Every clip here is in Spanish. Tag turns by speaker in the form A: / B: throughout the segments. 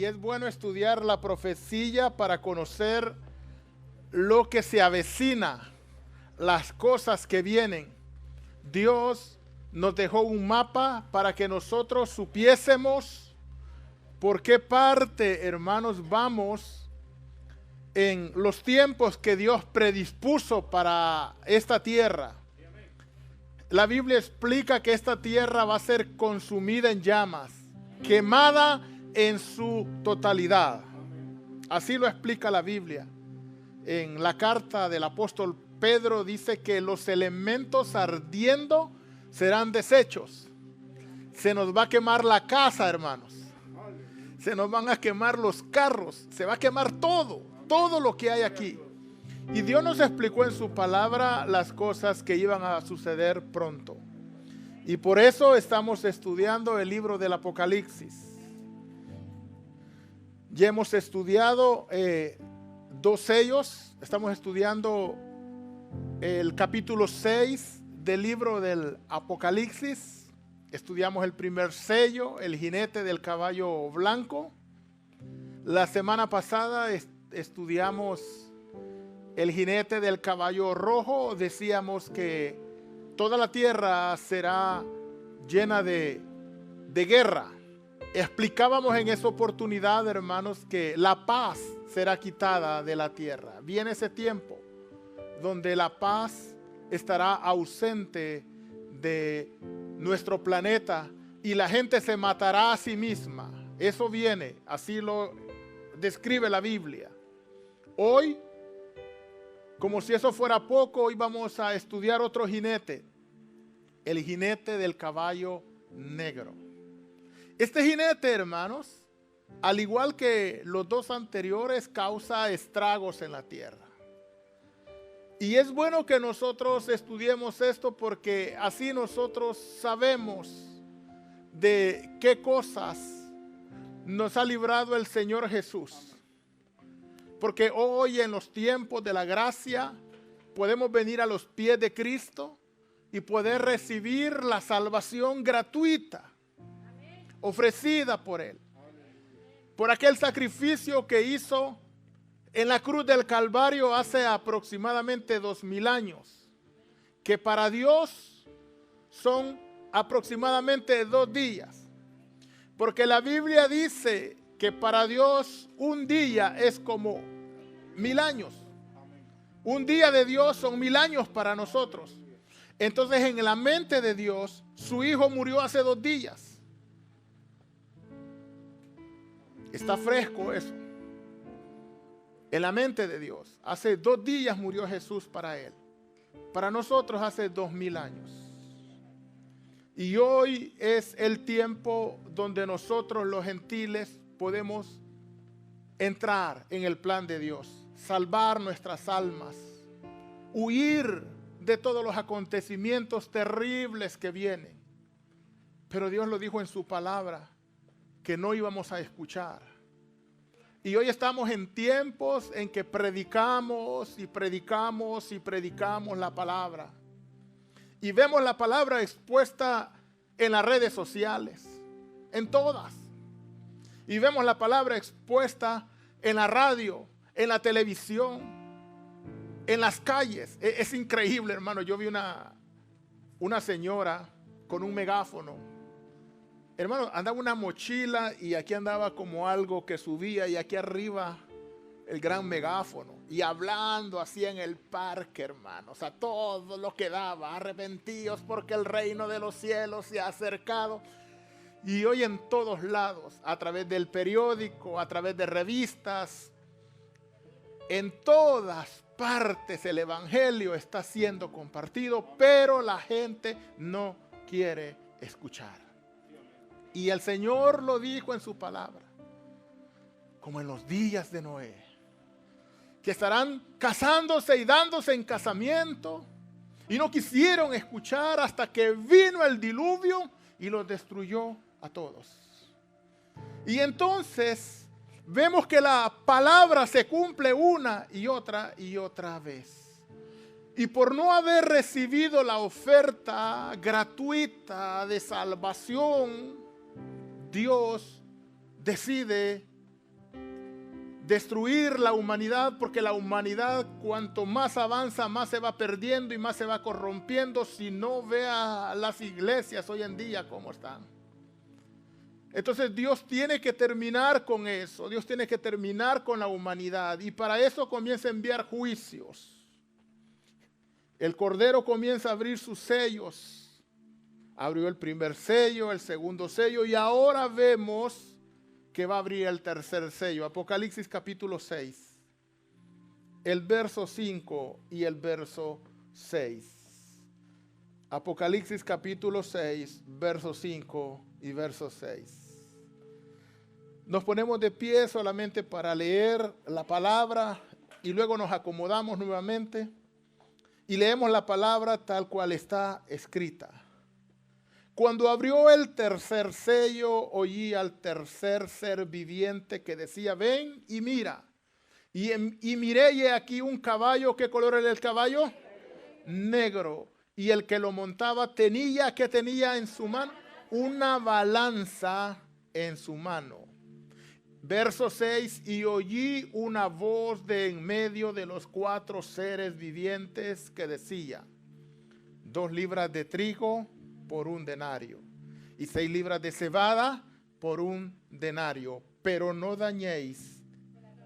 A: y es bueno estudiar la profecía para conocer lo que se avecina, las cosas que vienen. Dios nos dejó un mapa para que nosotros supiésemos por qué parte, hermanos, vamos en los tiempos que Dios predispuso para esta tierra. La Biblia explica que esta tierra va a ser consumida en llamas, quemada en su totalidad. Así lo explica la Biblia. En la carta del apóstol Pedro dice que los elementos ardiendo serán deshechos. Se nos va a quemar la casa, hermanos. Se nos van a quemar los carros. Se va a quemar todo lo que hay aquí. Y Dios nos explicó en su palabra las cosas que iban a suceder pronto. Y por eso estamos estudiando el libro del Apocalipsis. Ya hemos estudiado 2 sellos. Estamos estudiando el capítulo 6 del libro del Apocalipsis. Estudiamos el primer sello, el jinete del caballo blanco. La semana pasada estudiamos el jinete del caballo rojo. Decíamos que toda la tierra será llena de guerra. Explicábamos en esa oportunidad, hermanos, que la paz será quitada de la tierra. Viene ese tiempo donde la paz estará ausente de nuestro planeta y la gente se matará a sí misma. Eso viene, así lo describe la Biblia. Hoy, como si eso fuera poco, hoy vamos a estudiar otro jinete, el jinete del caballo negro. Este jinete, hermanos, al igual que los 2 anteriores, causa estragos en la tierra. Y es bueno que nosotros estudiemos esto porque así nosotros sabemos de qué cosas nos ha librado el Señor Jesús. Porque hoy en los tiempos de la gracia podemos venir a los pies de Cristo y poder recibir la salvación gratuita ofrecida por Él. Por aquel sacrificio que hizo en la cruz del Calvario hace aproximadamente 2000 años. Que para Dios son aproximadamente 2 días. Porque la Biblia dice que para Dios un día es como 1000 años. Un día de Dios son 1000 años para nosotros. Entonces en la mente de Dios, su Hijo murió hace 2 días. Está fresco eso. En la mente de Dios, hace 2 días murió Jesús para Él. Para nosotros hace 2000 años. Y hoy es el tiempo donde nosotros los gentiles podemos entrar en el plan de Dios, salvar nuestras almas, huir de todos los acontecimientos terribles que vienen. Pero Dios lo dijo en su palabra, que no íbamos a escuchar. Y hoy estamos en tiempos en que predicamos y predicamos y predicamos la palabra. Y vemos la palabra expuesta en las redes sociales, en todas. Y vemos la palabra expuesta en la radio, en la televisión, en las calles. Es increíble, hermano. Yo vi una señora con un megáfono. Hermano, andaba una mochila y aquí andaba como algo que subía y aquí arriba el gran megáfono. Y hablando así en el parque, hermano. O sea, todo lo que daba. Arrepentidos porque el reino de los cielos se ha acercado. Y hoy en todos lados, a través del periódico, a través de revistas, en todas partes el evangelio está siendo compartido, pero la gente no quiere escuchar. Y el Señor lo dijo en su palabra, como en los días de Noé, que estarán casándose y dándose en casamiento, y no quisieron escuchar hasta que vino el diluvio y los destruyó a todos. Y entonces vemos que la palabra se cumple una y otra vez. Y por no haber recibido la oferta gratuita de salvación, Dios decide destruir la humanidad, porque la humanidad cuanto más avanza, más se va perdiendo y más se va corrompiendo. Si no, vea las iglesias hoy en día cómo están. Entonces Dios tiene que terminar con eso. Dios tiene que terminar con la humanidad, y para eso comienza a enviar juicios. El Cordero comienza a abrir sus sellos. Abrió el primer sello, el segundo sello, y ahora vemos que va a abrir el tercer sello. Apocalipsis capítulo 6, el verso 5 y el verso 6. Apocalipsis capítulo 6, verso 5 y verso 6. Nos ponemos de pie solamente para leer la palabra y luego nos acomodamos nuevamente y leemos la palabra tal cual está escrita. Cuando abrió el tercer sello, oí al tercer ser viviente que decía: ven y mira. Y miré, y aquí un caballo. ¿Qué color era el caballo? Negro. Y el que lo montaba tenía, ¿qué tenía en su mano? Una balanza en su mano. Verso 6, y oí una voz de en medio de los 4 seres vivientes que decía: 2 libras de trigo por 1 denario, y 6 libras de cebada por 1 denario, pero no dañéis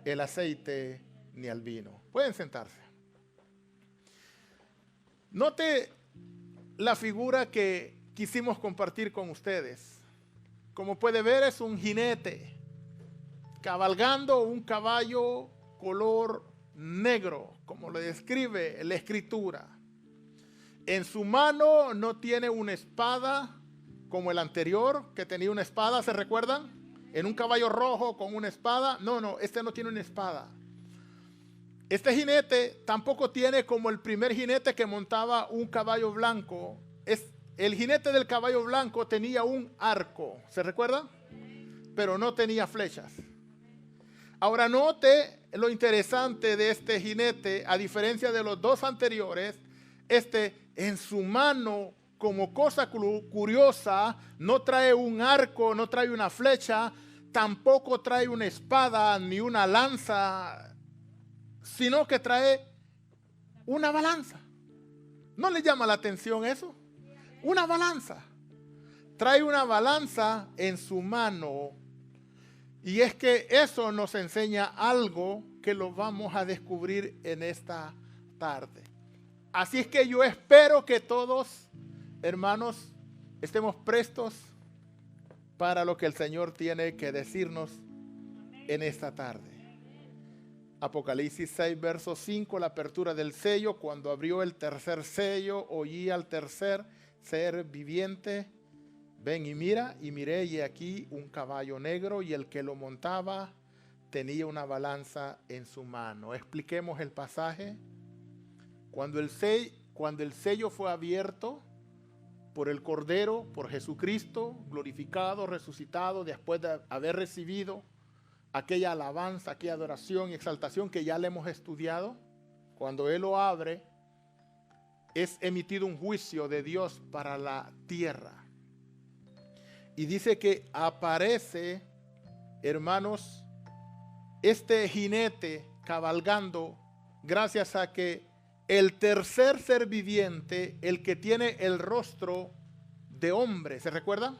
A: el aceite ni el vino. Pueden sentarse. Note la figura que quisimos compartir con ustedes. Como puede ver, es un jinete cabalgando un caballo color negro, como lo describe la escritura. En su mano no tiene una espada como el anterior, que tenía una espada, ¿se recuerdan? En un caballo rojo con una espada. No, este no tiene una espada. Este jinete tampoco tiene como el primer jinete que montaba un caballo blanco. El jinete del caballo blanco tenía un arco, ¿se recuerdan? Pero no tenía flechas. Ahora note lo interesante de este jinete, a diferencia de los 2 anteriores. En su mano, como cosa curiosa, no trae un arco, no trae una flecha, tampoco trae una espada ni una lanza, sino que trae una balanza. ¿No le llama la atención eso? Una balanza. Trae una balanza en su mano. Y es que eso nos enseña algo que lo vamos a descubrir en esta tarde. Así es que yo espero que todos, hermanos, estemos prestos para lo que el Señor tiene que decirnos en esta tarde. Apocalipsis 6, verso 5, la apertura del sello. Cuando abrió el tercer sello, oí al tercer ser viviente: ven y mira. Y miré, y aquí un caballo negro, y el que lo montaba tenía una balanza en su mano. Expliquemos el pasaje. Cuando el sello fue abierto por el Cordero, por Jesucristo, glorificado, resucitado, después de haber recibido aquella alabanza, aquella adoración y exaltación que ya le hemos estudiado, cuando Él lo abre, es emitido un juicio de Dios para la tierra. Y dice que aparece, hermanos, este jinete cabalgando, gracias a que el tercer ser viviente, el que tiene el rostro de hombre, ¿se recuerdan?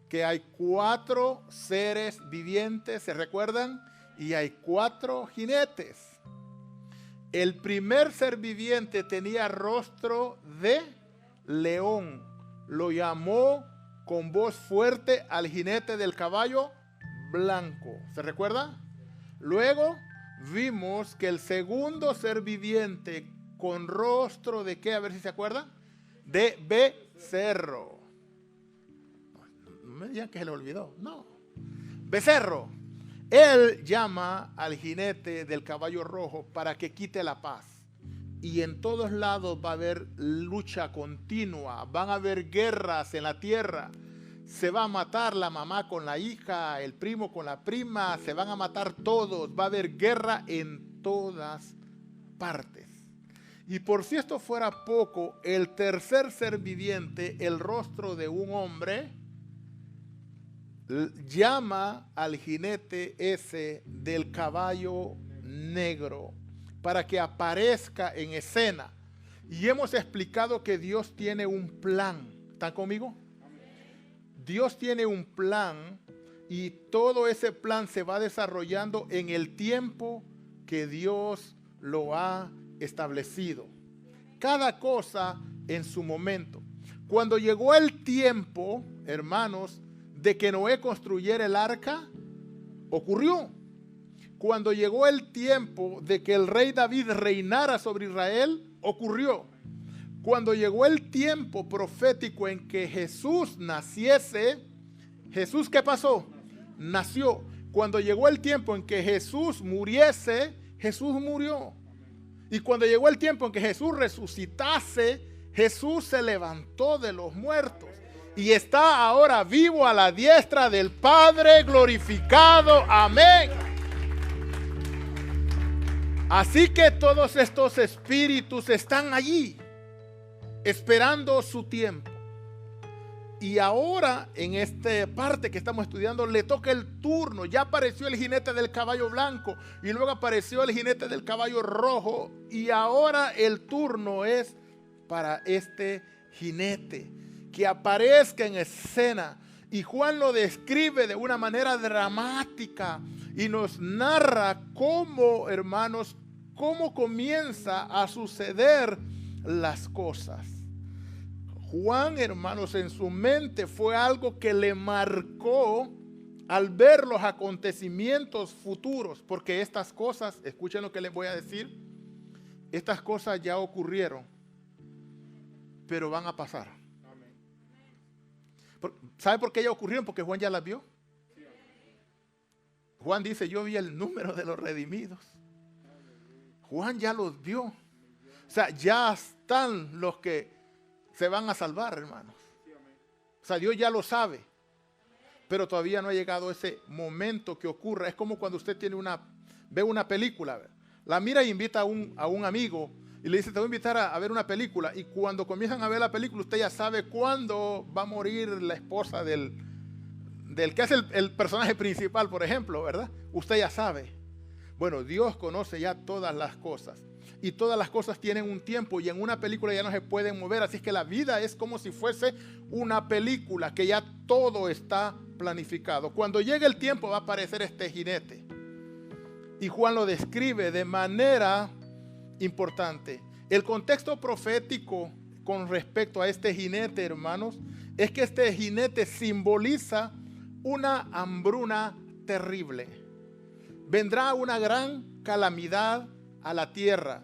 A: Que hay 4 seres vivientes, ¿se recuerdan? Y hay 4 jinetes. El primer ser viviente tenía rostro de león. Lo llamó con voz fuerte al jinete del caballo blanco. ¿Se recuerda? Luego vimos que el segundo ser viviente con rostro de ¿qué? A ver si se acuerdan. De becerro. No me digan que se le olvidó. No. Becerro. Él llama al jinete del caballo rojo para que quite la paz. Y en todos lados va a haber lucha continua. Van a haber guerras en la tierra. Se va a matar la mamá con la hija, el primo con la prima, se van a matar todos. Va a haber guerra en todas partes. Y por si esto fuera poco, el tercer ser viviente, el rostro de un hombre, llama al jinete ese del caballo negro para que aparezca en escena. Y hemos explicado que Dios tiene un plan. ¿Están conmigo? Dios tiene un plan y todo ese plan se va desarrollando en el tiempo que Dios lo ha establecido. Cada cosa en su momento. Cuando llegó el tiempo, hermanos, de que Noé construyera el arca, ocurrió. Cuando llegó el tiempo de que el rey David reinara sobre Israel, ocurrió. Cuando llegó el tiempo profético en que Jesús naciese, ¿Jesús qué pasó? Nació. Cuando llegó el tiempo en que Jesús muriese, Jesús murió. Y cuando llegó el tiempo en que Jesús resucitase, Jesús se levantó de los muertos y está ahora vivo a la diestra del Padre glorificado. Amén. Así que todos estos espíritus están allí, esperando su tiempo. Y ahora, en esta parte que estamos estudiando, le toca el turno. Ya apareció el jinete del caballo blanco y luego apareció el jinete del caballo rojo. Y ahora el turno es para este jinete que aparezca en escena. Y Juan lo describe de una manera dramática y nos narra cómo, hermanos, cómo comienza a suceder las cosas. Juan, hermanos, en su mente fue algo que le marcó al ver los acontecimientos futuros, porque estas cosas, escuchen lo que les voy a decir, estas cosas ya ocurrieron, pero van a pasar. ¿Sabe por qué ya ocurrieron? Porque Juan ya las vio. Juan dice, yo vi el número de los redimidos. Juan ya los vio. O sea, ya están los que se van a salvar, hermanos. O sea, Dios ya lo sabe. Pero todavía no ha llegado ese momento que ocurra. Es como cuando usted ve una película. La mira y invita a un amigo y le dice, te voy a invitar a ver una película. Y cuando comienzan a ver la película, usted ya sabe cuándo va a morir la esposa del que es el personaje principal, por ejemplo, ¿verdad? Usted ya sabe. Bueno, Dios conoce ya todas las cosas. Y todas las cosas tienen un tiempo y en una película ya no se pueden mover. Así es que la vida es como si fuese una película que ya todo está planificado. Cuando llegue el tiempo va a aparecer este jinete. Y Juan lo describe de manera importante. El contexto profético con respecto a este jinete, hermanos, es que este jinete simboliza una hambruna terrible. Vendrá una gran calamidad a la tierra.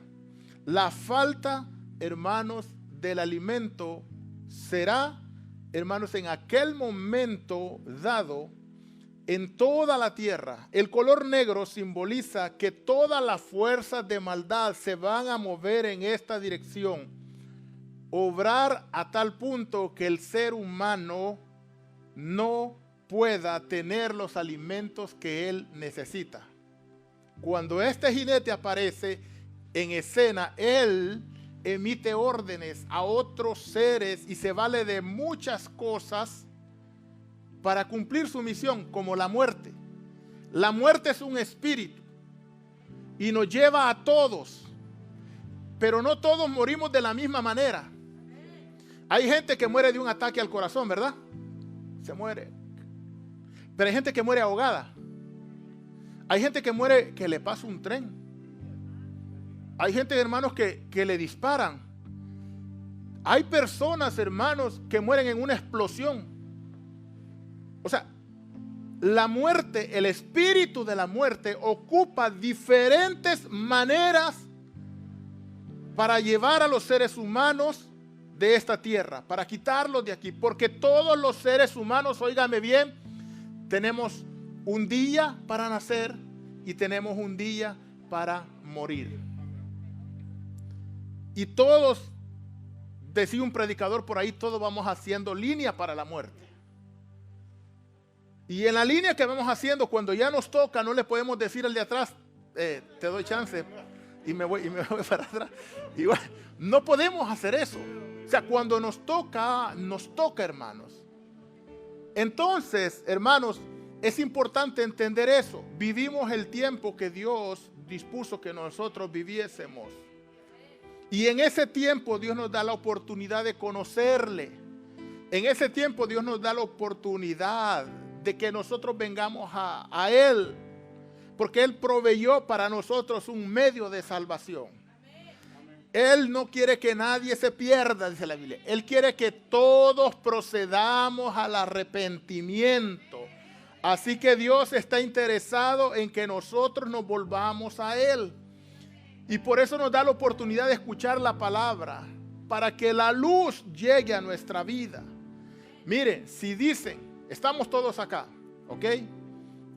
A: La falta, hermanos, del alimento será, hermanos, en aquel momento dado en toda la tierra. El color negro simboliza que todas las fuerzas de maldad se van a mover en esta dirección. Obrar a tal punto que el ser humano no pueda tener los alimentos que él necesita. Cuando este jinete aparece en escena, él emite órdenes a otros seres y se vale de muchas cosas para cumplir su misión, como la muerte. La muerte es un espíritu y nos lleva a todos, pero no todos morimos de la misma manera. Hay gente que muere de un ataque al corazón, ¿verdad? Se muere. Pero hay gente que muere ahogada. Hay gente que muere que le pasa un tren. Hay gente, hermanos, que le disparan. Hay personas, hermanos, que mueren en una explosión. O sea, la muerte, el espíritu de la muerte ocupa diferentes maneras para llevar a los seres humanos de esta tierra, para quitarlos de aquí. Porque todos los seres humanos, óigame bien, tenemos un día para nacer y tenemos un día para morir. Y todos, decía un predicador por ahí, todos vamos haciendo línea para la muerte. Y en la línea que vamos haciendo, cuando ya nos toca, no le podemos decir al de atrás, te doy chance y me voy para atrás. Y bueno, no podemos hacer eso. O sea, cuando nos toca, hermanos. Entonces, hermanos, es importante entender eso. Vivimos el tiempo que Dios dispuso que nosotros viviésemos. Y en ese tiempo Dios nos da la oportunidad de conocerle. En ese tiempo Dios nos da la oportunidad de que nosotros vengamos a Él. Porque Él proveyó para nosotros un medio de salvación. Él no quiere que nadie se pierda, dice la Biblia. Él quiere que todos procedamos al arrepentimiento. Así que Dios está interesado en que nosotros nos volvamos a Él. Y por eso nos da la oportunidad de escuchar la palabra, para que la luz llegue a nuestra vida. Miren, si dicen, estamos todos acá, ¿ok?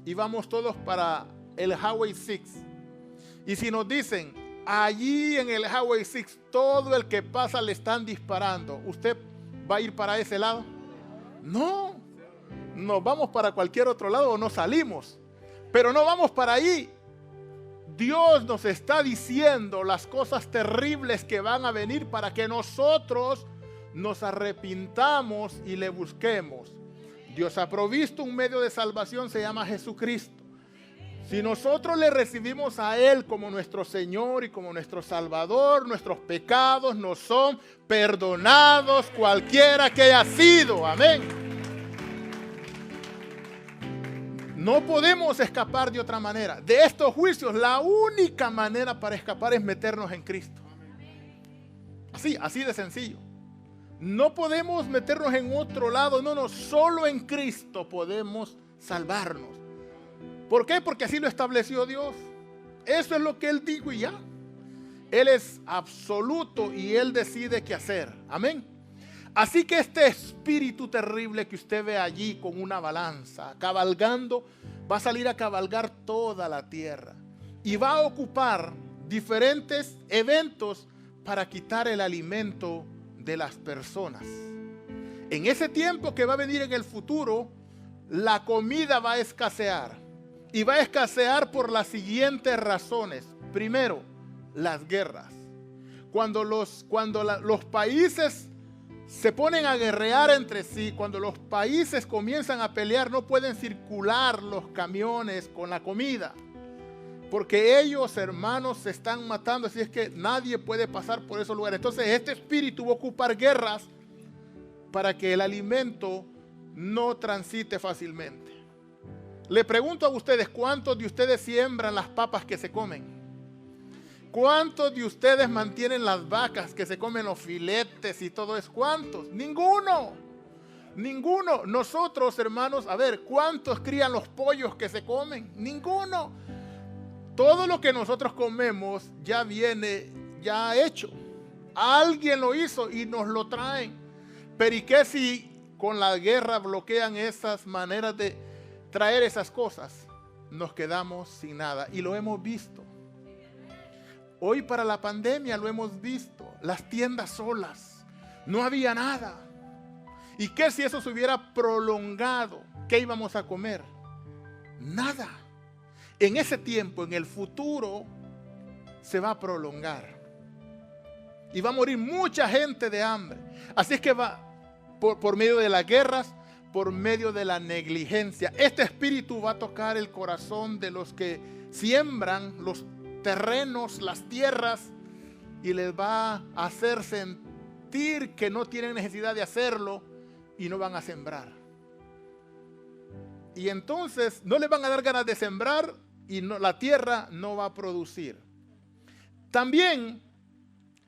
A: Y vamos todos para el Highway 6. Y si nos dicen, allí en el Highway 6, todo el que pasa le están disparando, ¿usted va a ir para ese lado? No, nos vamos para cualquier otro lado o nos salimos, pero no vamos para ahí. Dios nos está diciendo las cosas terribles que van a venir para que nosotros nos arrepintamos y le busquemos. Dios ha provisto un medio de salvación, se llama Jesucristo. Si nosotros le recibimos a Él como nuestro Señor y como nuestro Salvador, nuestros pecados nos son perdonados, cualquiera que haya sido. Amén. No podemos escapar de otra manera. De estos juicios, la única manera para escapar es meternos en Cristo. Así de sencillo. No podemos meternos en otro lado. No, solo en Cristo podemos salvarnos. ¿Por qué? Porque así lo estableció Dios. Eso es lo que Él dijo y ya. Él es absoluto y Él decide qué hacer. Amén. Así que este espíritu terrible que usted ve allí con una balanza, cabalgando, va a salir a cabalgar toda la tierra. Y va a ocupar diferentes eventos para quitar el alimento de las personas. En ese tiempo que va a venir en el futuro, la comida va a escasear. Y va a escasear por las siguientes razones. Primero, las guerras. Cuando los países se ponen a guerrear entre sí, cuando los países comienzan a pelear, no pueden circular los camiones con la comida. Porque ellos, hermanos, se están matando, así es que nadie puede pasar por esos lugares. Entonces este espíritu va a ocupar guerras para que el alimento no transite fácilmente. Le pregunto a ustedes, ¿cuántos de ustedes siembran las papas que se comen? ¿Cuántos de ustedes mantienen las vacas que se comen los filetes y todo eso? ¿Cuántos? Ninguno. Ninguno. Nosotros, hermanos, a ver, ¿cuántos crían los pollos que se comen? Ninguno. Todo lo que nosotros comemos ya viene ya hecho. Alguien lo hizo y nos lo traen. Pero ¿y qué si con la guerra bloquean esas maneras de traer esas cosas? Nos quedamos sin nada y lo hemos visto. Hoy para la pandemia lo hemos visto, las tiendas solas, no había nada. ¿Y qué si eso se hubiera prolongado? ¿Qué íbamos a comer? Nada. En ese tiempo, en el futuro, se va a prolongar. Y va a morir mucha gente de hambre. Así es que va por medio de las guerras, por medio de la negligencia. Este espíritu va a tocar el corazón de los que siembran los terrenos, las tierras, y les va a hacer sentir que no tienen necesidad de hacerlo y no van a sembrar. Y entonces no les van a dar ganas de sembrar y la tierra no va a producir. También,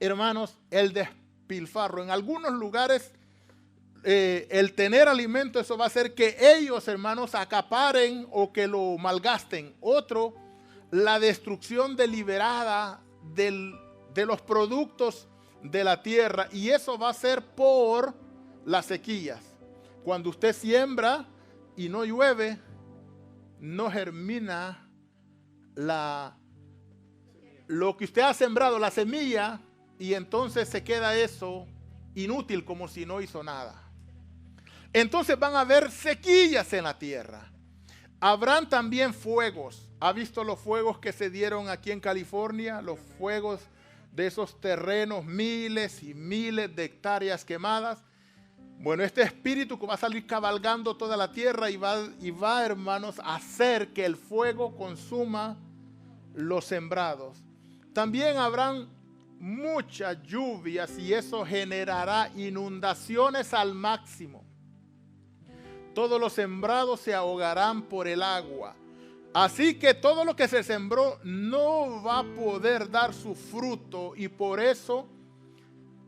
A: hermanos, el despilfarro. En algunos lugares el tener alimento, eso va a hacer que ellos, hermanos, acaparen o que lo malgasten. Otro, la destrucción deliberada de los productos de la tierra, y eso va a ser por las sequías. Cuando usted siembra y no llueve, no germina lo que usted ha sembrado, la semilla, y entonces se queda eso inútil, como si no hizo nada. Entonces van a haber sequías en la tierra. Habrán también fuegos. ¿Ha visto los fuegos que se dieron aquí en California? Los fuegos de esos terrenos, miles y miles de hectáreas quemadas. Bueno, este espíritu que va a salir cabalgando toda la tierra y va, hermanos, a hacer que el fuego consuma los sembrados. También habrán muchas lluvias y eso generará inundaciones al máximo. Todos los sembrados se ahogarán por el agua. Así que todo lo que se sembró no va a poder dar su fruto y por eso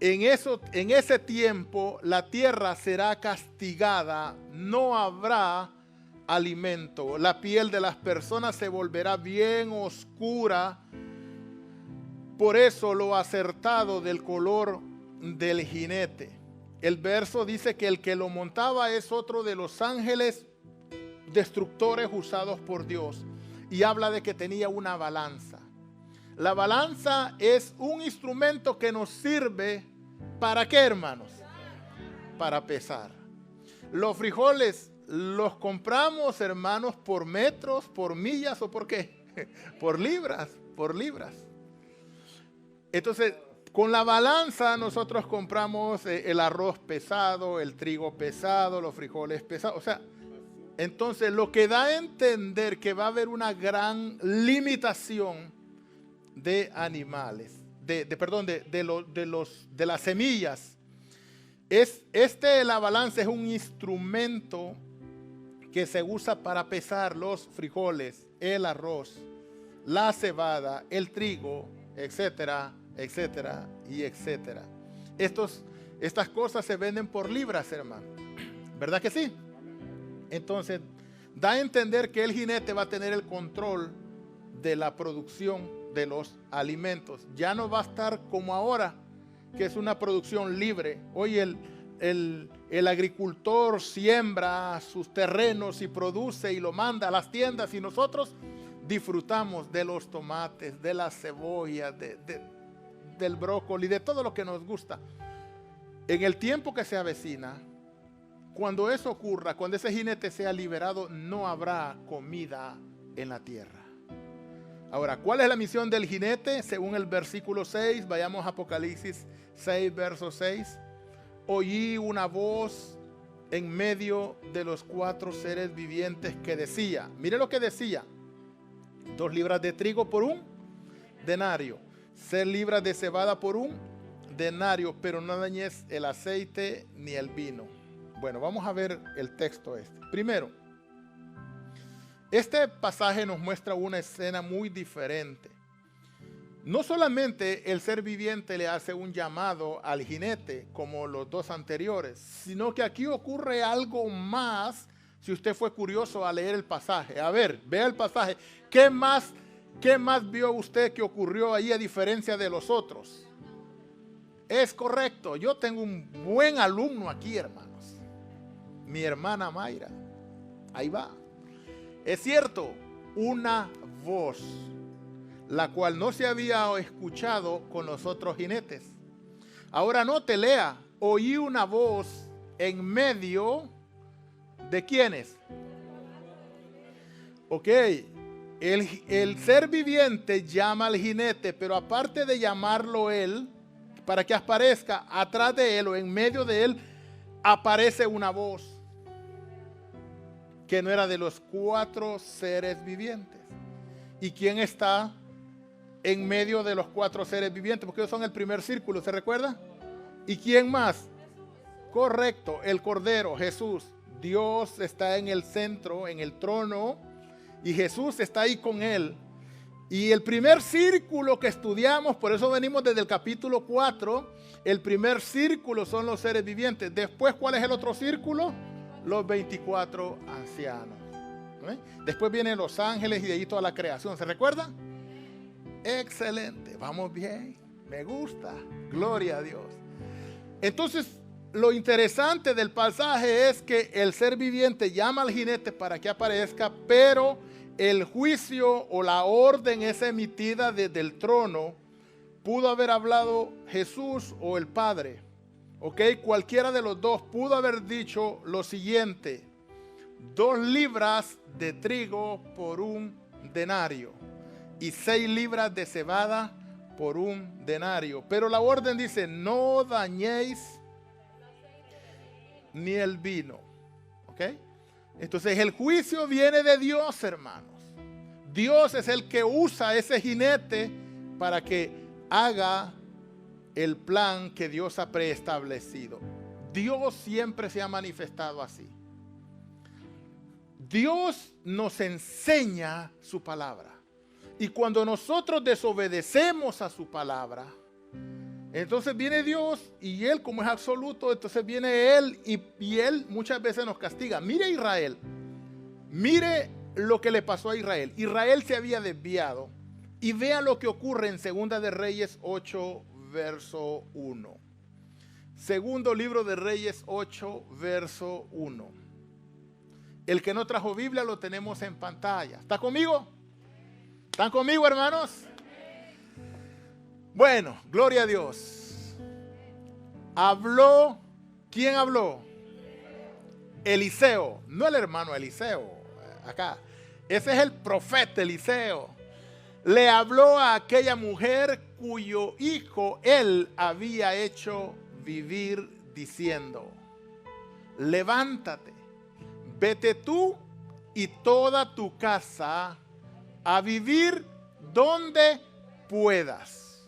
A: en ese tiempo la tierra será castigada, no habrá alimento. La piel de las personas se volverá bien oscura. Por eso lo acertado del color del jinete. El verso dice que el que lo montaba es otro de los ángeles destructores usados por Dios. Y habla de que tenía una balanza. La balanza es un instrumento que nos sirve ¿para qué, hermanos? Para pesar. Los frijoles los compramos, hermanos, por metros, por millas o por qué? Por libras, por libras. Entonces, con la balanza nosotros compramos el arroz pesado, el trigo pesado, los frijoles pesados. O sea, entonces lo que da a entender que va a haber una gran limitación de animales, de las semillas. La balanza es un instrumento que se usa para pesar los frijoles, el arroz, la cebada, el trigo, etcétera, etcétera y etcétera. Estas cosas se venden por libras, hermano. ¿Verdad que sí? Entonces, da a entender que el jinete va a tener el control de la producción de los alimentos. Ya no va a estar como ahora, que es una producción libre. Hoy el agricultor siembra sus terrenos y produce y lo manda a las tiendas y nosotros disfrutamos de los tomates, de la cebolla, del brócoli, de todo lo que nos gusta. En el tiempo que se avecina, cuando eso ocurra, cuando ese jinete sea liberado, no habrá comida en la tierra. Ahora, ¿cuál es la misión del jinete? Según el versículo 6, vayamos a Apocalipsis 6, verso 6. Oí una voz en medio de los 4 seres vivientes que decía, mire lo que decía, 2 libras de trigo por un denario, 6 libras de cebada por un denario, pero no dañes el aceite ni el vino. Bueno, vamos a ver el texto este. Primero, este pasaje nos muestra una escena muy diferente. No solamente el ser viviente le hace un llamado al jinete, como los 2 anteriores, sino que aquí ocurre algo más, si usted fue curioso a leer el pasaje. A ver, vea el pasaje. ¿Qué más vio usted que ocurrió ahí a diferencia de los otros? Es correcto, yo tengo un buen alumno aquí, hermanos. Mi hermana Mayra. Ahí va. Es cierto, una voz, la cual no se había escuchado con los otros jinetes. Ahora no te lea, oí una voz en medio de ¿quiénes? Ok, el ser viviente llama al jinete, pero aparte de llamarlo él, para que aparezca atrás de él o en medio de él, aparece una voz que no era de los 4 seres vivientes. ¿Y quién está en medio de los 4 seres vivientes? Porque ellos son el primer círculo, ¿se recuerda? ¿Y quién más? Correcto, el Cordero, Jesús. Dios está en el centro, en el trono, y Jesús está ahí con él. Y el primer círculo que estudiamos, por eso venimos desde el capítulo 4, el primer círculo son los seres vivientes. Después, ¿cuál es el otro círculo? Los 24 ancianos. ¿Eh? Después vienen los ángeles y de ahí toda la creación. ¿Se recuerda? Excelente, vamos bien, me gusta, gloria a Dios. Entonces, lo interesante del pasaje es que el ser viviente llama al jinete para que aparezca, pero el juicio o la orden es emitida desde el trono. Pudo haber hablado Jesús o el Padre. Ok, cualquiera de los dos pudo haber dicho lo siguiente: 2 libras de trigo por un denario y 6 libras de cebada por un denario. Pero la orden dice: no dañéis ni el vino. ¿Ok? Entonces el juicio viene de Dios, hermanos. Dios es el que usa ese jinete para que haga el plan que Dios ha preestablecido. Dios siempre se ha manifestado así. Dios nos enseña su palabra. Y cuando nosotros desobedecemos a su palabra, entonces viene Dios y Él, como es absoluto, entonces viene Él y Él muchas veces nos castiga. Mire a Israel. Mire lo que le pasó a Israel. Israel se había desviado. Y vea lo que ocurre en 2 de Reyes 8, verso 1. Segundo libro de Reyes 8, verso 1. El que no trajo Biblia lo tenemos en pantalla. ¿Está conmigo? ¿Están conmigo, hermanos? Bueno, gloria a Dios. Habló, ¿quién habló? Eliseo, no el hermano Eliseo, acá. Ese es el profeta Eliseo. Le habló a aquella mujer cuyo hijo él había hecho vivir diciendo: levántate, vete tú y toda tu casa a vivir donde puedas,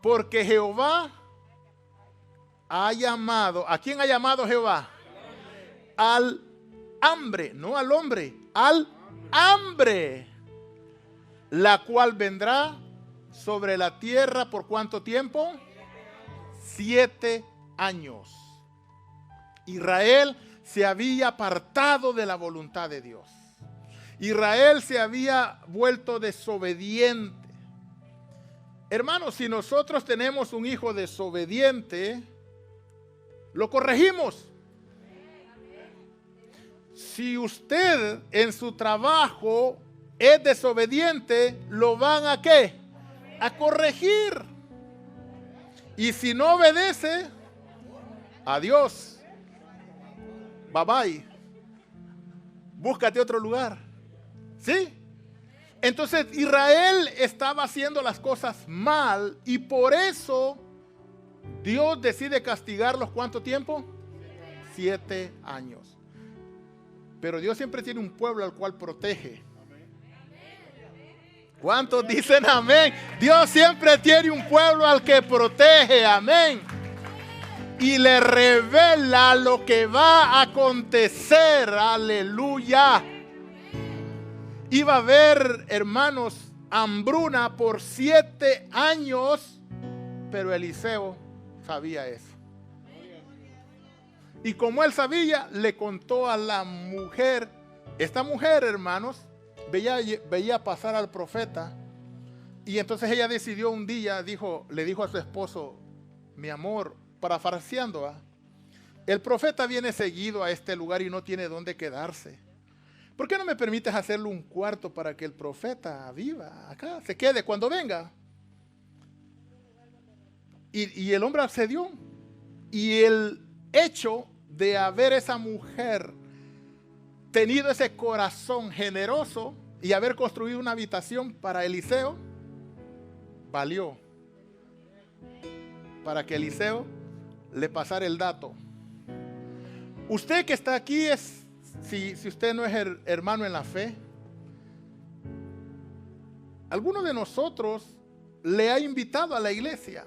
A: porque Jehová ha llamado. ¿A quién ha llamado Jehová? Al hambre, no al hombre, al hambre, la cual vendrá sobre la tierra. ¿Por cuánto tiempo? 7 años. Israel se había apartado de la voluntad de Dios. Israel se había vuelto desobediente. Hermanos, si nosotros tenemos un hijo desobediente, lo corregimos. Si usted en su trabajo es desobediente, lo van a ¿qué? A corregir. Y si no obedece, adiós. Bye bye. Búscate otro lugar. ¿Sí? Entonces Israel estaba haciendo las cosas mal y por eso Dios decide castigarlos. ¿Cuánto tiempo? 7 años. Pero Dios siempre tiene un pueblo al cual protege. ¿Cuántos dicen amén? Dios siempre tiene un pueblo al que protege. Amén. Y le revela lo que va a acontecer. Aleluya. Iba a haber, hermanos, hambruna por 7 años. Pero Eliseo sabía eso. Y como él sabía, le contó a la mujer. Esta mujer, hermanos, veía pasar al profeta. Y entonces ella decidió un día, le dijo a su esposo: mi amor, parafraseando, el profeta viene seguido a este lugar y no tiene dónde quedarse. ¿Por qué no me permites hacerle un cuarto para que el profeta viva acá, se quede cuando venga? Y el hombre accedió. Y el hecho de haber esa mujer tenido ese corazón generoso y haber construido una habitación para Eliseo, valió para que Eliseo le pasara el dato. Usted que está aquí, si usted no es hermano en la fe, alguno de nosotros le ha invitado a la iglesia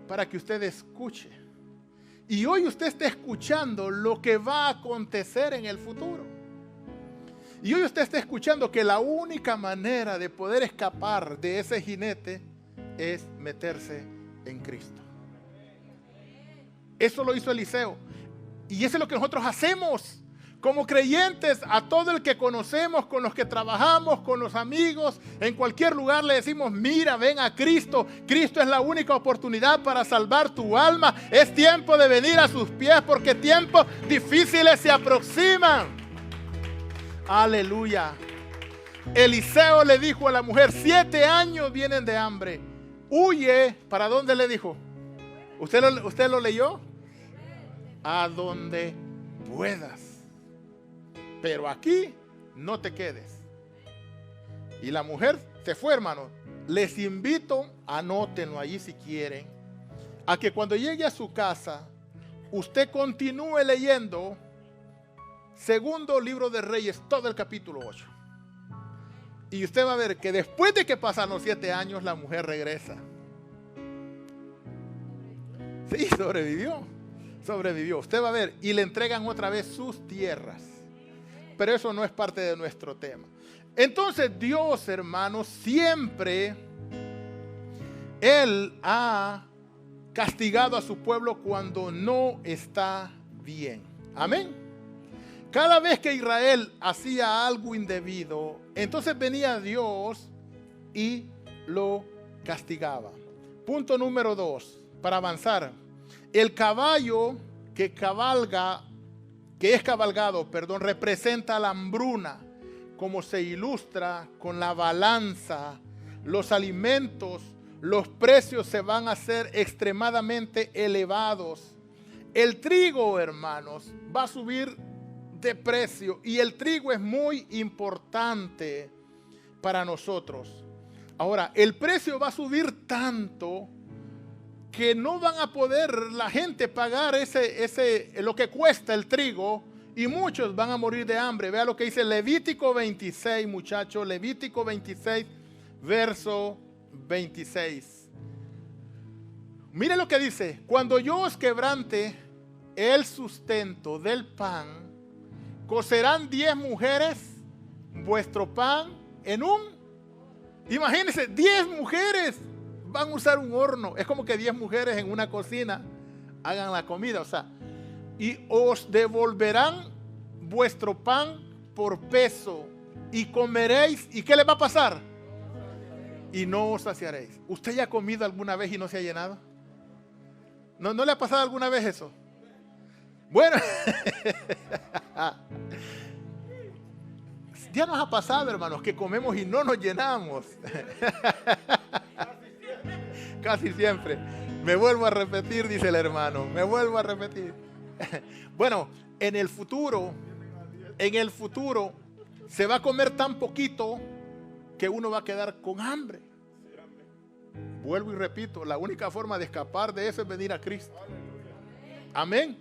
A: para que usted escuche. Y hoy usted está escuchando lo que va a acontecer en el futuro. Y hoy usted está escuchando que la única manera de poder escapar de ese jinete es meterse en Cristo. Eso lo hizo Eliseo. Y eso es lo que nosotros hacemos como creyentes. A todo el que conocemos, con los que trabajamos, con los amigos, en cualquier lugar le decimos: mira, ven a Cristo. Cristo es la única oportunidad para salvar tu alma. Es tiempo de venir a sus pies, porque tiempos difíciles se aproximan. Aleluya. Eliseo le dijo a la mujer: 7 años vienen de hambre. Huye. ¿Para dónde le dijo? ¿Usted lo leyó? A donde puedas. Pero aquí no te quedes. Y la mujer se fue, hermano. Les invito, anótenlo allí si quieren, a que cuando llegue a su casa, usted continúe leyendo segundo libro de Reyes, todo el capítulo 8. Y usted va a ver que después de que pasan los 7 años, la mujer regresa. Sí, sobrevivió. Usted va a ver, y le entregan otra vez sus tierras. Pero eso no es parte de nuestro tema. Entonces Dios, hermanos, siempre Él ha castigado a su pueblo cuando no está bien. Amén. Cada vez que Israel hacía algo indebido, entonces venía Dios y lo castigaba. Punto número 2, para avanzar. El caballo que es cabalgado, representa la hambruna, como se ilustra con la balanza. Los alimentos, los precios se van a hacer extremadamente elevados. El trigo, hermanos, va a subir de precio, y el trigo es muy importante para nosotros. Ahora, el precio va a subir tanto que no van a poder la gente pagar lo que cuesta el trigo, y muchos van a morir de hambre. Vea lo que dice Levítico 26, muchachos. Levítico 26, verso 26. Mire lo que dice: cuando yo os quebrante el sustento del pan, cocerán 10 mujeres vuestro pan en un... Imagínense, 10 mujeres van a usar un horno. Es como que 10 mujeres en una cocina hagan la comida. O sea, y os devolverán vuestro pan por peso, y comeréis. ¿Y qué le va a pasar? Y no os saciaréis. ¿Usted ya ha comido alguna vez y no se ha llenado? ¿No le ha pasado alguna vez eso? Bueno, ya nos ha pasado, hermanos, que comemos y no nos llenamos. Casi siempre. Me vuelvo a repetir, dice el hermano. Me vuelvo a repetir. Bueno, en el futuro se va a comer tan poquito que uno va a quedar con hambre. Vuelvo y repito, la única forma de escapar de eso es venir a Cristo. Amén.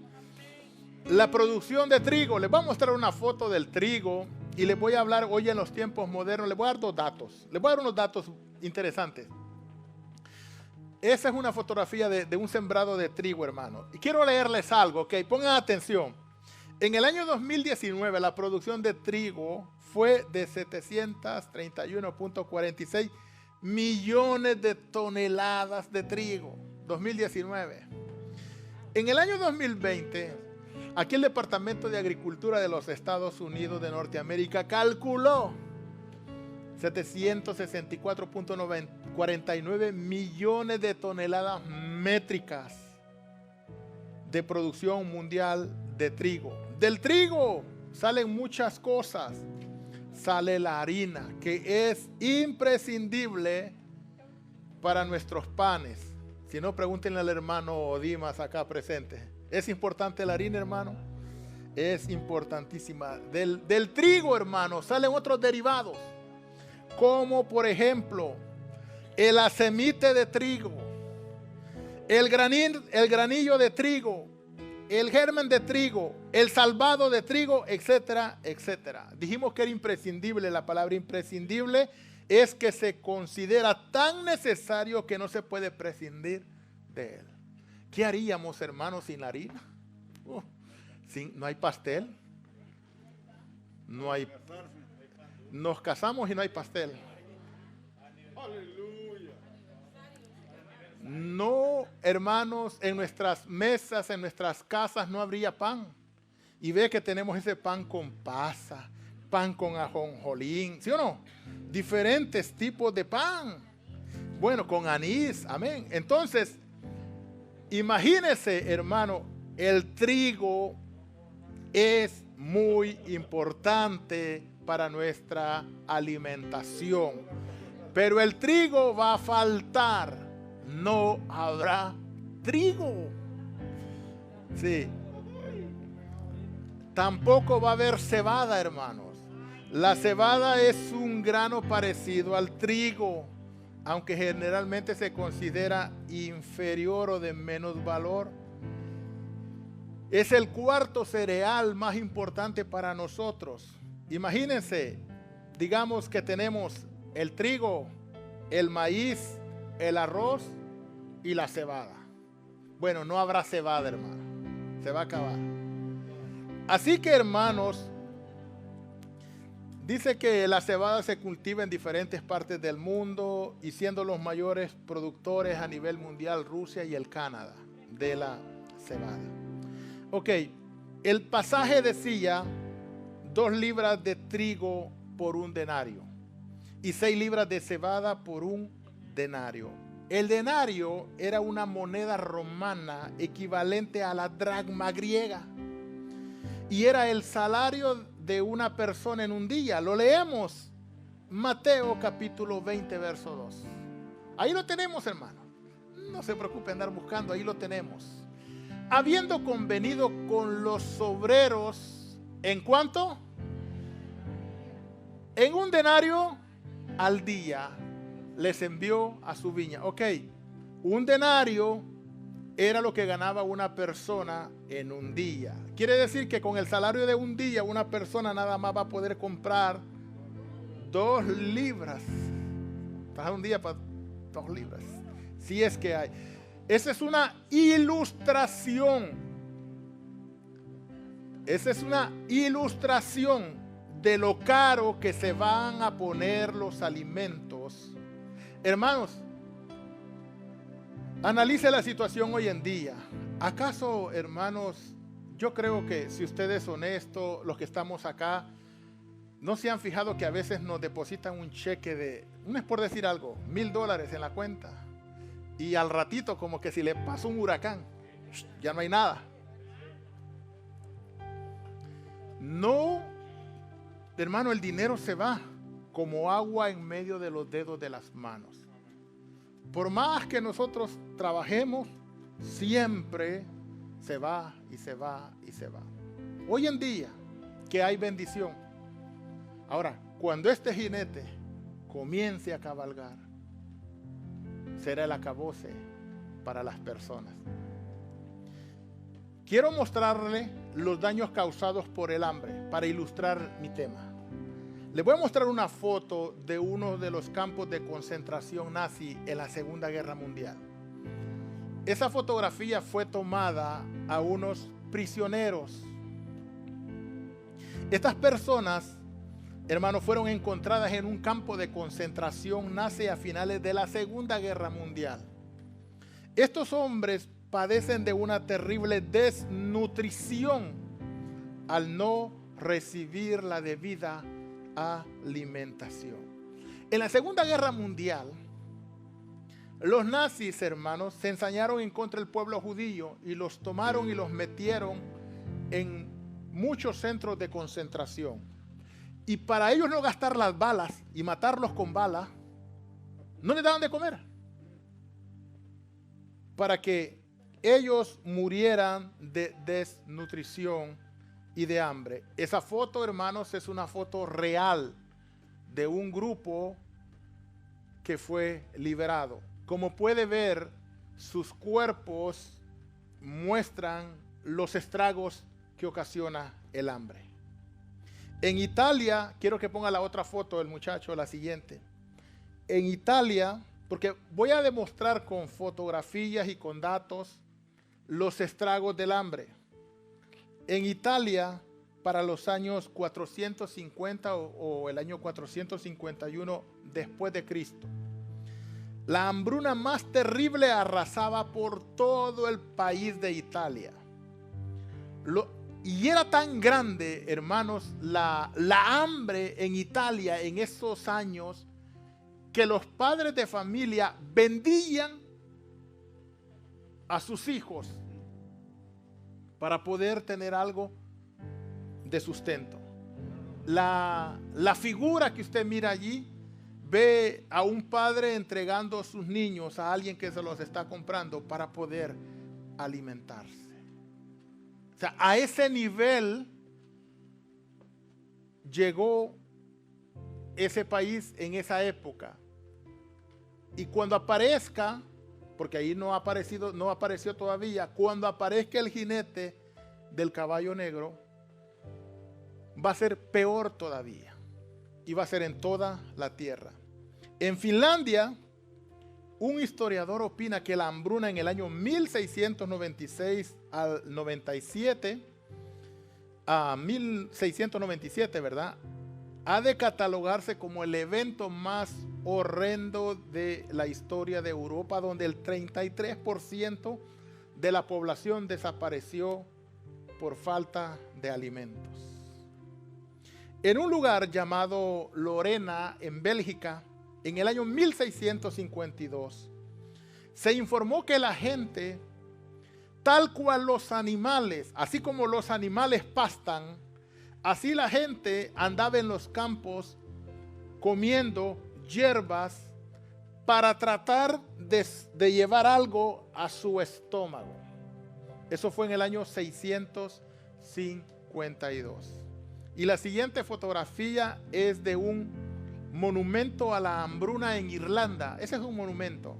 A: La producción de trigo, les voy a mostrar una foto del trigo y les voy a hablar hoy en los tiempos modernos. Les voy a dar 2 datos. Les voy a dar unos datos interesantes. Esa es una fotografía de un sembrado de trigo, hermano. Y quiero leerles algo, ¿ok? Pongan atención. En el año 2019 la producción de trigo fue de 731.46 millones de toneladas de trigo. 2019. En el año 2020... aquí el Departamento de Agricultura de los Estados Unidos de Norteamérica calculó 764.49 millones de toneladas métricas de producción mundial de trigo. Del trigo salen muchas cosas. Sale la harina, que es imprescindible para nuestros panes. Si no, pregúntenle al hermano Dimas acá presente. ¿Es importante la harina, hermano? Es importantísima. Del trigo, hermano, salen otros derivados, como por ejemplo el acemite de trigo, el granillo de trigo, el germen de trigo, el salvado de trigo, etcétera, etcétera. Dijimos que era imprescindible. La palabra imprescindible es que se considera tan necesario que no se puede prescindir de él. ¿Qué haríamos, hermanos, sin la harina? No hay pastel. Nos casamos y no hay pastel. No, hermanos, en nuestras mesas, en nuestras casas no habría pan. Y ve que tenemos ese pan con pasa, pan con ajonjolín, ¿sí o no? Diferentes tipos de pan. Bueno, con anís, amén. Entonces, imagínese, hermano, el trigo es muy importante para nuestra alimentación. Pero el trigo va a faltar. No habrá trigo. Sí. Tampoco va a haber cebada, hermanos. La cebada es un grano parecido al trigo, aunque generalmente se considera inferior o de menos valor. Es el cuarto cereal más importante para nosotros. Imagínense, digamos que tenemos el trigo, el maíz, el arroz y la cebada. Bueno, no habrá cebada, hermano. Se va a acabar. Así que, hermanos, dice que la cebada se cultiva en diferentes partes del mundo y siendo los mayores productores a nivel mundial Rusia y el Canadá de la cebada. Ok, el pasaje decía 2 libras de trigo por un denario y 6 libras de cebada por un denario. El denario era una moneda romana equivalente a la dracma griega y era el salario de una persona en un día. Lo leemos, Mateo capítulo 20, verso 2. Ahí lo tenemos, hermano. No se preocupe andar buscando, ahí lo tenemos. Habiendo convenido con los obreros, ¿en cuánto? En un denario al día les envió a su viña. Ok, un denario era lo que ganaba una persona en un día. Quiere decir que con el salario de un día una persona nada más va a poder comprar 2 libras. Trabaja un día para 2 libras. Si es que hay. Esa es una ilustración. Esa es una ilustración de lo caro que se van a poner los alimentos. Hermanos, analice la situación hoy en día. ¿Acaso, hermanos, yo creo que si usted es honesto, los que estamos acá, no se han fijado que a veces nos depositan un cheque de, no es por decir algo, $1,000 en la cuenta? Y al ratito como que si le pasó un huracán, ya no hay nada. No, hermano, el dinero se va como agua en medio de los dedos de las manos. Por más que nosotros trabajemos, siempre se va y se va y se va. Hoy en día que hay bendición. Ahora, cuando este jinete comience a cabalgar, será el acabose para las personas. Quiero mostrarle los daños causados por el hambre para ilustrar mi tema. Les voy a mostrar una foto de uno de los campos de concentración nazi en la Segunda Guerra Mundial. Esa fotografía fue tomada a unos prisioneros. Estas personas, hermanos, fueron encontradas en un campo de concentración nazi a finales de la Segunda Guerra Mundial. Estos hombres padecen de una terrible desnutrición al no recibir la debida alimentación. En la Segunda Guerra Mundial, los nazis, hermanos, se ensañaron en contra del pueblo judío y los tomaron y los metieron en muchos centros de concentración. Y para ellos no gastar las balas y matarlos con balas, no les daban de comer. Para que ellos murieran de desnutrición y de hambre. Esa foto, hermanos, es una foto real de un grupo que fue liberado. Como puede ver, sus cuerpos muestran los estragos que ocasiona el hambre. En Italia, quiero que ponga la otra foto del muchacho, la siguiente. En Italia, porque voy a demostrar con fotografías y con datos los estragos del hambre. En Italia, para los años 450 o el año 451 después de Cristo, la hambruna más terrible arrasaba por todo el país de Italia. Y era tan grande, hermanos, la hambre en Italia en esos años, que los padres de familia vendían a sus hijos para poder tener algo de sustento. La figura que usted mira allí, ve a un padre entregando a sus niños a alguien que se los está comprando para poder alimentarse. O sea, a ese nivel llegó ese país en esa época. Y cuando aparezca, porque ahí no apareció todavía, cuando aparezca el jinete, del caballo negro va a ser peor todavía. Y va a ser en toda la tierra. En Finlandia, un historiador opina que la hambruna en el año 1696 al 97, a 1697, ¿verdad?, ha de catalogarse como el evento más horrendo de la historia de Europa, donde el 33% de la población desapareció por falta de alimentos. En un lugar llamado Lorena, en Bélgica, en el año 1652, se informó que la gente, tal cual los animales, así como los animales pastan, así la gente andaba en los campos comiendo hierbas para tratar de llevar algo a su estómago. Eso fue en el año 652. Y la siguiente fotografía es de un monumento a la hambruna en Irlanda. Ese es un monumento.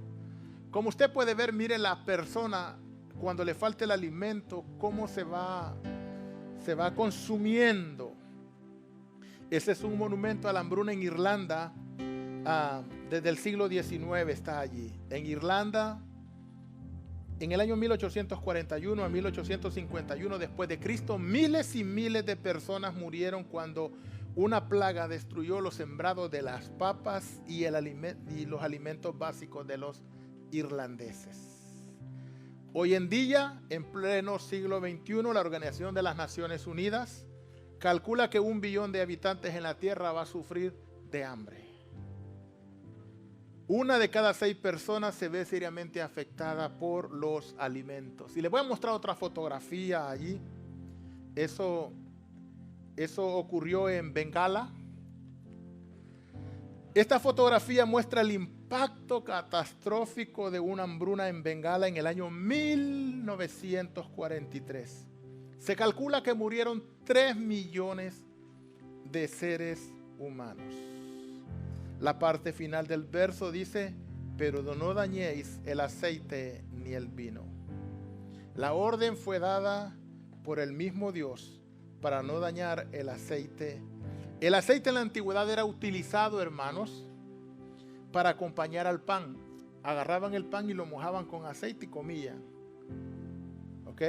A: Como usted puede ver, mire la persona cuando le falta el alimento, cómo se va consumiendo. Ese es un monumento a la hambruna en Irlanda. Desde el siglo XIX está allí. En Irlanda, en el año 1841 a 1851 después de Cristo, miles y miles de personas murieron cuando una plaga destruyó los sembrados de las papas y los alimentos básicos de los irlandeses. Hoy en día, en pleno siglo XXI, la Organización de las Naciones Unidas calcula que 1 billón de habitantes en la tierra va a sufrir de hambre. 1 de cada 6 personas se ve seriamente afectada por los alimentos. Y les voy a mostrar otra fotografía allí. Eso ocurrió en Bengala. Esta fotografía muestra el impacto catastrófico de una hambruna en Bengala en el año 1943. Se calcula que murieron 3 millones de seres humanos. La parte final del verso dice: pero no dañéis el aceite ni el vino. La orden fue dada por el mismo Dios para no dañar el aceite. El aceite en la antigüedad era utilizado, hermanos, para acompañar al pan. Agarraban el pan y lo mojaban con aceite y comían. ¿Ok?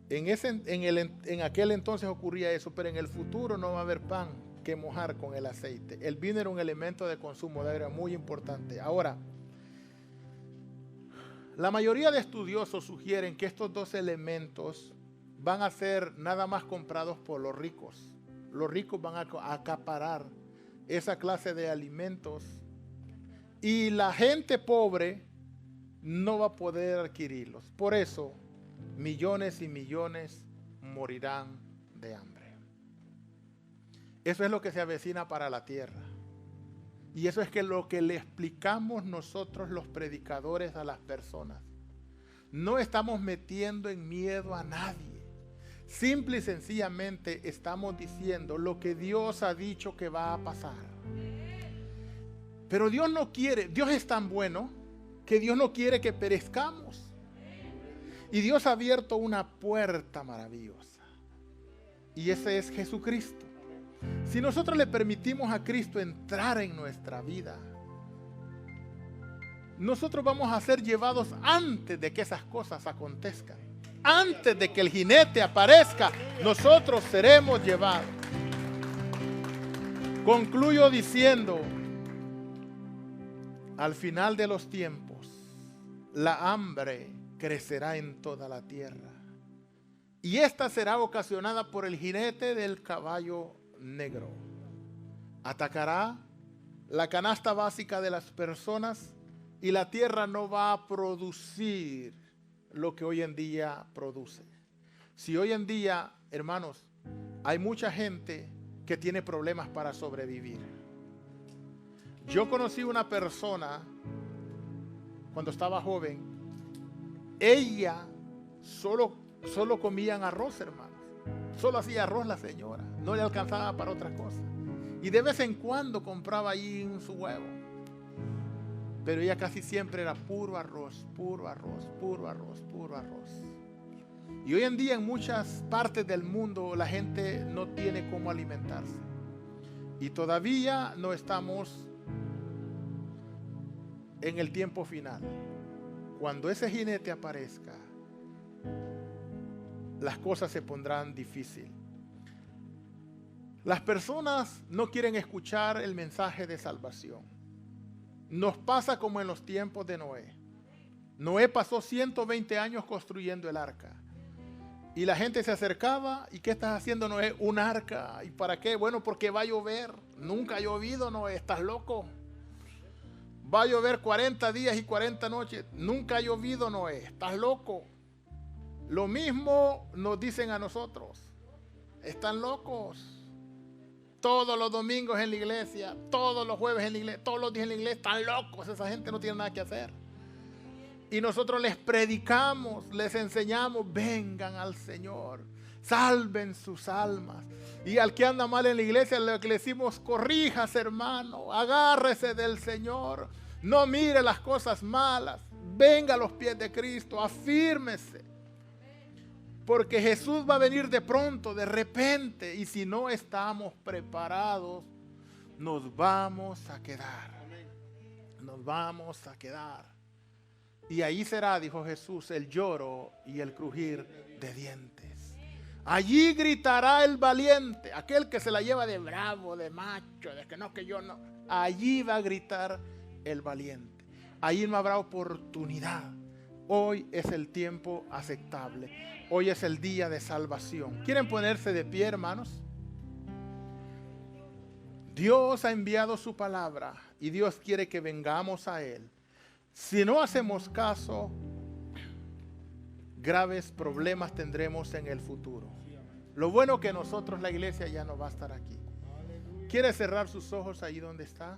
A: En aquel entonces ocurría eso, pero en el futuro no va a haber pan que mojar con el aceite. El vino era un elemento de consumo de agua muy importante. Ahora, la mayoría de estudiosos sugieren que estos dos elementos van a ser nada más comprados por los ricos. Los ricos van a acaparar esa clase de alimentos y la gente pobre no va a poder adquirirlos. Por eso, millones y millones morirán de hambre. Eso es lo que se avecina para la tierra. Y eso es lo que le explicamos nosotros los predicadores a las personas. No estamos metiendo en miedo a nadie. Simple y sencillamente estamos diciendo lo que Dios ha dicho que va a pasar. Pero Dios no quiere, Dios es tan bueno que Dios no quiere que perezcamos. Y Dios ha abierto una puerta maravillosa. Y ese es Jesucristo. Si nosotros le permitimos a Cristo entrar en nuestra vida, nosotros vamos a ser llevados antes de que esas cosas acontezcan. Antes de que el jinete aparezca, nosotros seremos llevados. Concluyo diciendo, al final de los tiempos, la hambre crecerá en toda la tierra. Y esta será ocasionada por el jinete del caballo negro. Atacará la canasta básica de las personas y la tierra no va a producir lo que hoy en día produce. Si hoy en día, hermanos, hay mucha gente que tiene problemas para sobrevivir. Yo conocí una persona cuando estaba joven. Ella solo comían arroz, hermanos. Solo hacía arroz la señora. No le alcanzaba para otra cosa. Y de vez en cuando compraba ahí su huevo. Pero ella casi siempre era puro arroz, puro arroz, puro arroz, puro arroz. Y hoy en día en muchas partes del mundo la gente no tiene cómo alimentarse. Y todavía no estamos en el tiempo final. Cuando ese jinete aparezca, las cosas se pondrán difíciles. Las personas no quieren escuchar el mensaje de salvación. Nos pasa como en los tiempos de Noé. Noé pasó 120 años construyendo el arca. Y la gente se acercaba. ¿Y qué estás haciendo, Noé? Un arca. ¿Y para qué? Bueno, porque va a llover. Nunca ha llovido, Noé. ¿Estás loco? Va a llover 40 días y 40 noches. Nunca ha llovido, Noé. ¿Estás loco? Lo mismo nos dicen a nosotros. Están locos. Todos los domingos en la iglesia, todos los jueves en la iglesia, todos los días en la iglesia. Están locos. Esa gente no tiene nada que hacer. Y nosotros les predicamos, les enseñamos, vengan al Señor, salven sus almas. Y al que anda mal en la iglesia, le decimos, corríjase, hermano, agárrese del Señor, no mire las cosas malas, venga a los pies de Cristo, afírmese. Porque Jesús va a venir de pronto, de repente, y si no estamos preparados, nos vamos a quedar. Nos vamos a quedar. Y ahí será, dijo Jesús, el lloro y el crujir de dientes. Allí gritará el valiente, aquel que se la lleva de bravo, de macho, de que no, que yo no. Allí va a gritar el valiente. Allí no habrá oportunidad. Hoy es el tiempo aceptable. Hoy es el día de salvación. ¿Quieren ponerse de pie, hermanos? Dios ha enviado su palabra y Dios quiere que vengamos a Él. Si no hacemos caso, graves problemas tendremos en el futuro. Lo bueno que nosotros, la iglesia, ya no va a estar aquí. ¿Quiere cerrar sus ojos ahí donde está?